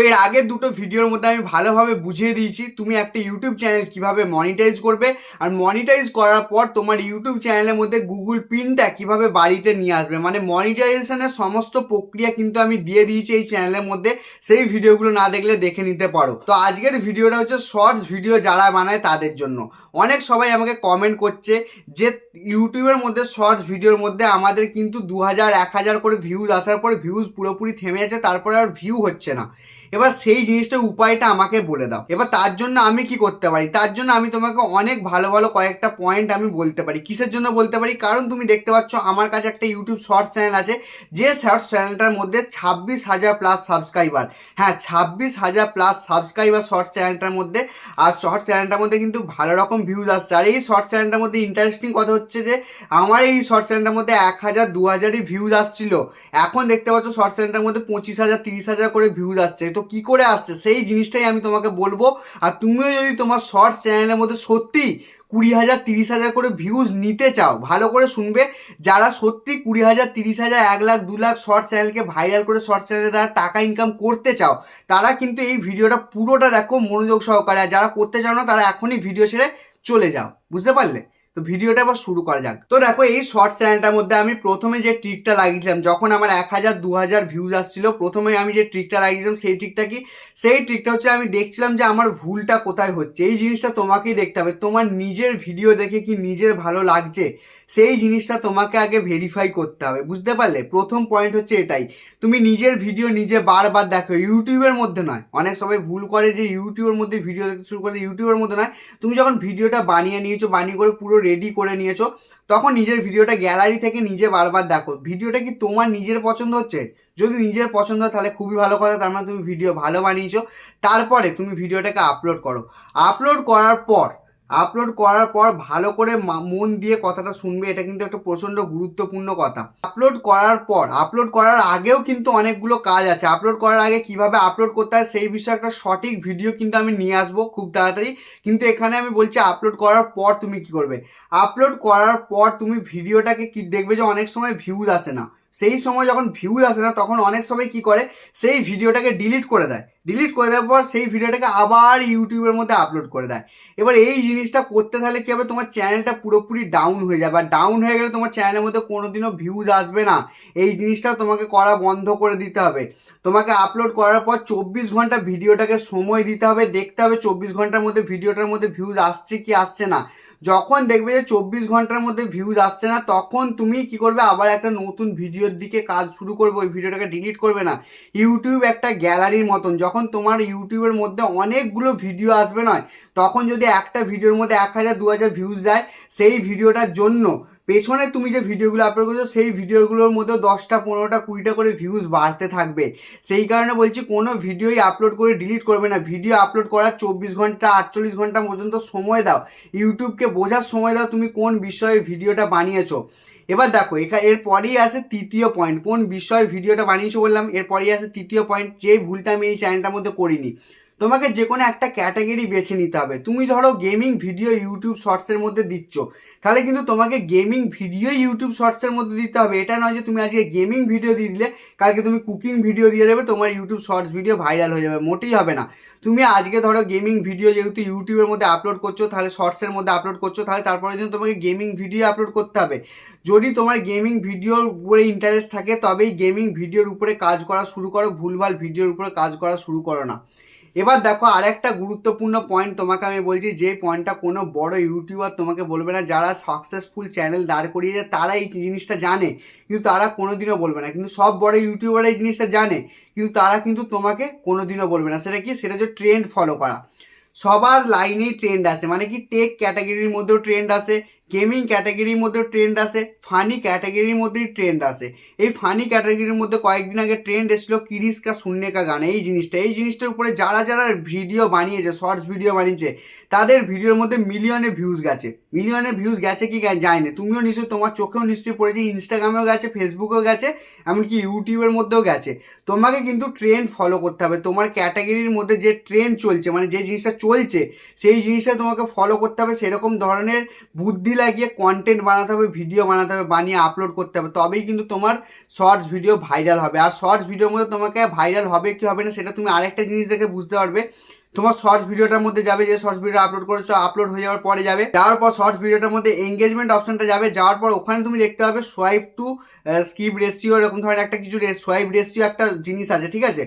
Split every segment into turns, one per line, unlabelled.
এর আগের দুটো ভিডিওর মধ্যে আমি ভালোভাবে বুঝিয়ে দিয়েছি তুমি একটা ইউটিউব চ্যানেল কিভাবে মনিটাইজ করবে, আর মনিটাইজ করার পর তোমার ইউটিউব চ্যানেলের মধ্যে গুগল পিনটা কিভাবে বাড়িতে নিয়ে আসবে, মানে মনিটাইজেশনের সমস্ত প্রক্রিয়া কিন্তু আমি দিয়ে দিয়েছি এই চ্যানেলের মধ্যে। সেই ভিডিওগুলো না দেখলে দেখে নিতে পারো। তো আজকের ভিডিওটা হচ্ছে শর্টস ভিডিও যারা বানায় তাদের জন্য। অনেক সবাই আমাকে কমেন্ট করছে যে ইউটিউবের মধ্যে শর্টস ভিডিওর মধ্যে আমাদের কিন্তু 2000 1000 করে ভিউজ আসার পরে ভিউজ পুরোপুরি থেমে যাচ্ছে, তারপরে আর ভিউ হচ্ছে না। এবার সেই জিনিসটার উপায়টা আমাকে বলে দাও। এবার তার জন্য আমি কি করতে পারি, তার জন্য আমি তোমাকে অনেক ভালো ভালো কয়েকটা পয়েন্ট আমি বলতে পারি। কিসের জন্য বলতে পারি, কারণ তুমি দেখতে পাচ্ছ আমার কাছে একটা ইউটিউব শর্টস চ্যানেল আছে, যে শর্টস চ্যানেলটার মধ্যে 26,000 প্লাস সাবস্ক্রাইবার। হ্যাঁ, 26,000 প্লাস সাবস্ক্রাইবার শর্টস চ্যানেলটার মধ্যে। আর শর্টস চ্যানেলটার মধ্যে কিন্তু ভালো রকম ভিউজ আসছে। আর এই শর্টস চ্যানেলটার মধ্যে ইন্টারেস্টিং কথা হচ্ছে যে আমার এই শর্টস চ্যানেলটার মধ্যে 1000 2000ই ভিউজ আসছিল, এখন দেখতে পাচ্ছ শর্টস চ্যানেলটার মধ্যে 25,000 30,000 করে ভিউজ আসছে। তো কি করে আসছে সেই জিনিসটাই আমি তোমাকে বলবো। আর তুমিও যদি তোমার শর্টস চ্যানেলের মধ্যে সত্যি 20,000 30,000 করে ভিউজ নিতে চাও, ভালো করে শুনবে, যারা সত্যি 20,000 30,000 1 লাখ 2 লাখ শর্টস চ্যানেলকে ভাইরাল করে শর্টস চ্যানেলে তারা টাকা ইনকাম করতে চাও, তারা কিন্তু এই ভিডিওটা পুরোটা দেখো মনোযোগ সহকারে। আর যারা করতে চাও না তারা এখনই ভিডিও ছেড়ে চলে যাও। বুঝতে পারলে? তো ভিডিওটা আবার শুরু করা যাক। তো দেখো এই শর্টস চ্যানেলটার মধ্যে আমি প্রথমে যে ট্রিকটা লাগিয়েছিলাম, যখন আমার 1000 2000 ভিউজ আসছিল, প্রথমে আমি যে ট্রিকটা লাগিয়েছিলাম সেই ট্রিকটা কি, সেই ট্রিকটা হচ্ছে আমি দেখছিলাম যে আমার ভুলটা কোথায় হচ্ছে। এই জিনিসটা তোমাকেই দেখতে হবে, তোমার নিজের ভিডিও দেখে কি নিজের ভালো লাগছে সেই জিনিসটা তোমাকে আগে ভেরিফাই করতে হবে। বুঝতে পারলে? প্রথম পয়েন্ট হচ্ছে এটাই, তুমি নিজের ভিডিও নিজে বারবার দেখো, ইউটিউবের মধ্যে নয়। অনেক সবাই ভুল করে যে ইউটিউবের মধ্যে ভিডিও দেখতে শুরু করে, ইউটিউবের মধ্যে নয়। তুমি যখন ভিডিওটা বানিয়ে নিয়েছো, বানিয়ে করে পুরো রেডি করে নিয়েছো, তখন নিজের ভিডিওটা গ্যালারি থেকে নিজে বারবার দেখো, ভিডিওটা কি তোমার নিজের পছন্দ হচ্ছে। যদি নিজের পছন্দ হয় তাহলে খুবই ভালো কথা, তার মানে তুমি ভিডিও ভালো বানিয়েছো। তারপরে তুমি ভিডিওটাকে আপলোড করো। আপলোড করার পর ভালো করে মন দিয়ে কথাটা শুনবে, এটা কিন্তু একটা প্রচণ্ড গুরুত্বপূর্ণ কথা। আপলোড করার আগেও কিন্তু অনেকগুলো কাজ আছে। আপলোড করার আগে কিভাবে আপলোড করতে হয় সেই বিষয়ে একটা সঠিক ভিডিও কিন্তু আমি নিয়ে আসবো খুব তাড়াতাড়ি। কিন্তু এখানে আমি বলছি আপলোড করার পর তুমি কি করবে। আপলোড করার পর তুমি ভিডিওটাকে কি দেখবে যে অনেক সময় ভিউজ আসে না। সেই সময় যখন ভিউজ আসে না তখন অনেক সময় কি করে, সেই ভিডিওটাকে ডিলিট করে দেয়। ডিলিট করে দেওয়ার পর সেই ভিডিওটাকে আবার ইউটিউবের মধ্যে আপলোড করে দেয়। এবার এই জিনিসটা করতে থাকলে কী হবে, তোমার চ্যানেলটা পুরোপুরি ডাউন হয়ে যাবে। আর ডাউন হয়ে গেলে তোমার চ্যানেলের মধ্যে কোনোদিনও ভিউজ আসবে না। এই জিনিসটাও তোমাকে করা বন্ধ করে দিতে হবে। তোমাকে আপলোড করার পর 24 ঘন্টা ভিডিওটাকে সময় দিতে হবে, দেখতে হবে 24 ঘন্টার মধ্যে ভিডিওটার মধ্যে ভিউজ আসছে কি আসছে না। যখন দেখবে যে 24 ঘন্টার মধ্যে ভিউজ আসছে না, তখন তুমি কি করবে, আবার একটা নতুন ভিডিওর দিকে কাজ শুরু করবে। ওই ভিডিওটাকে ডিলিট করবে না। ইউটিউব একটা গ্যালারির মতন, যখন তোমার ইউটিউবের মধ্যে অনেকগুলো ভিডিও আসবে নয়, তখন যদি একটা ভিডিওর মধ্যে 1000 2000 ভিউজ যায়, সেই ভিডিওটার জন্য পেছনে তুমি যে ভিডিওগুলো আপলোড করছো সেই ভিডিওগুলোর মধ্যে 10টা 15টা 20টা করে ভিউজ বাড়তে থাকবে। সেই কারণে বলছি কোনো ভিডিওই আপলোড করে ডিলিট করবে না। ভিডিও আপলোড করার 24 ঘন্টা 48 ঘন্টা পর্যন্ত সময় দাও, ইউটিউবকে বোঝার সময় দাও তুমি কোন বিষয়ে ভিডিওটা বানিয়েছো। এবার দেখো এরপরেই আসে তৃতীয় পয়েন্ট, কোন বিষয়ে ভিডিওটা বানিয়েছো বললাম, এরপরেই আসে তৃতীয় পয়েন্ট, যেই ভুলটা আমি এই চ্যানেলটার মধ্যে করিনি। তোমাকে যে কোনো একটা ক্যাটাগরি বেছে নিতে হবে। তুমি ধরো গেমিং ভিডিও ইউটিউব শর্টসের মধ্যে দিচ্ছ, তাহলে কিন্তু তোমাকে গেমিং ভিডিও ইউটিউব শর্টসের মধ্যে দিতে হবে। এটা নয় যে তুমি আজকে গেমিং ভিডিও দিয়ে দিলে কালকে তুমি কুকিং ভিডিও দিয়ে দেবে, তোমার ইউটিউব শর্টস ভিডিও ভাইরাল হয়ে যাবে, মোটেই হবে না। তুমি আজকে ধরো গেমিং ভিডিও যেহেতু ইউটিউবের মধ্যে আপলোড করছো, তাহলে শর্টসের মধ্যে আপলোড করছো, তাহলে তারপরে দিন তোমাকে গেমিং ভিডিও আপলোড করতে হবে। যদি তোমার গেমিং ভিডিওর উপরে ইন্টারেস্ট থাকে তবেই গেমিং ভিডিওর উপরে কাজ করা শুরু করো, ভুলভাল ভিডিওর উপরে কাজ করা শুরু করো না। এবার দেখো আরেকটা গুরুত্বপূর্ণ পয়েন্ট তোমাকে আমি বলছি, যে পয়েন্টটা কোনো বড় ইউটিউবার তোমাকে বলবে না। যারা সাকসেসফুল চ্যানেল দাঁড় করিয়েছে তারা এই জিনিসটা জানে, কিন্তু তারা কোনোদিনও বলবে না। কিন্তু সব বড় ইউটিউবার এই জিনিসটা জানে, কিন্তু তারা কিন্তু তোমাকে কোনোদিনও বলবে না। সেটা কি, সেটা হচ্ছে ট্রেন্ড ফলো করা। সবার লাইনেই ট্রেন্ড আসে, মানে কি টেক ক্যাটাগরির মধ্যেও ট্রেন্ড আসে, গেমিং ক্যাটাগরির মধ্যেও ট্রেন্ড আসে, ফানি ক্যাটাগরির মধ্যেই ট্রেন্ড আসে। এই ফানি ক্যাটাগরির মধ্যে কয়েকদিন আগে ট্রেন্ড এসেছিল কিরিস কা শুননে কা গান। এই জিনিসটার উপরে যারা যারা ভিডিও বানিয়েছে, শর্টস ভিডিও বানিয়েছে, তাদের ভিডিওর মধ্যে মিলিয়নে ভিউজ গেছে। মিলিয়নে ভিউজ গেছে কি যায় না, তুমিও নিশ্চয়ই, তোমার চোখেও নিশ্চয়ই পড়েছে, ইনস্টাগ্রামেও গেছে, ফেসবুকেও গেছে, এমনকি ইউটিউবের মধ্যেও গেছে। তোমাকে কিন্তু ট্রেন্ড ফলো করতে হবে। তোমার ক্যাটাগরির মধ্যে যে ট্রেন্ড চলছে, মানে যে জিনিসটা চলছে সেই জিনিসটা তোমাকে ফলো করতে হবে। সেরকম ধরনের বুদ্ধি লাগিয়ে কন্টেন্ট বানাতে হবে, ভিডিও বানাতে হবে, বানিয়ে আপলোড করতে হবে, তবেই কিন্তু তোমার শর্টস ভিডিও ভাইরাল হবে। আর শর্টস ভিডিওর মধ্যে তোমাকে ভাইরাল হবে কি হবে না সেটা তুমি আরেকটা জিনিস দেখে বুঝতে পারবে। তোমার শর্টস ভিডিওটার মধ্যে যাবে, যে শর্টস ভিডিও আপলোড করেছো, আপলোড হয়ে যাওয়ার পরে যাওয়ার পর শর্টস ভিডিওটার মধ্যে এঙ্গেজমেন্ট অপশনটা যাওয়ার পর ওখানে তুমি দেখতে পাবে সোয়াইপ টু স্কিপ রেশিও, এরকম ধরনের একটা কিছু সোয়াইপ রেশিও একটা জিনিস আছে, ঠিক আছে।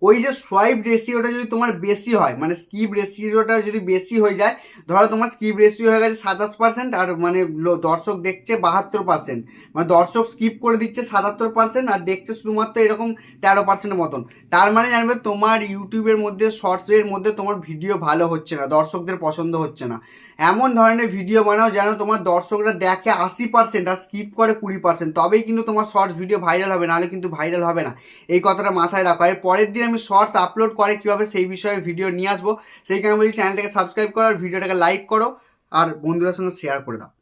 ওই যে সোয়াইপ রেশিওটা যদি তোমার বেশি হয়, মানে স্কিপ রেশিওটা যদি বেশি হয়ে যায়, ধরো তোমার স্কিপ রেশিও হয়ে গেছে 27% আর মানে দর্শক দেখছে 72%, মানে দর্শক স্কিপ করে দিচ্ছে 77% আর দেখছে শুধুমাত্র এরকম 13% মতন, তার মানে জানবে তোমার ইউটিউবের মধ্যে শর্টসের মধ্যে তোমার ভিডিও ভালো হচ্ছে না, দর্শকদের পছন্দ হচ্ছে না। এমন ধরনের ভিডিও বানাও যেন তোমার দর্শকরা দেখে 80% আর স্কিপ করে 20%, তবেই কিন্তু তোমার শর্টস ভিডিও ভাইরাল হবে, নাহলে কিন্তু ভাইরাল হবে না। এই কথাটা মাথায় রাখো। এর পরের দিন আমি শর্টস আপলোড করে কীভাবে সেই বিষয়ে ভিডিও নিয়ে আসবো, সেই কারণে বলছি চ্যানেলটাকে সাবস্ক্রাইব করো আর ভিডিওটাকে লাইক করো আর বন্ধুদের সঙ্গে শেয়ার করে দাও।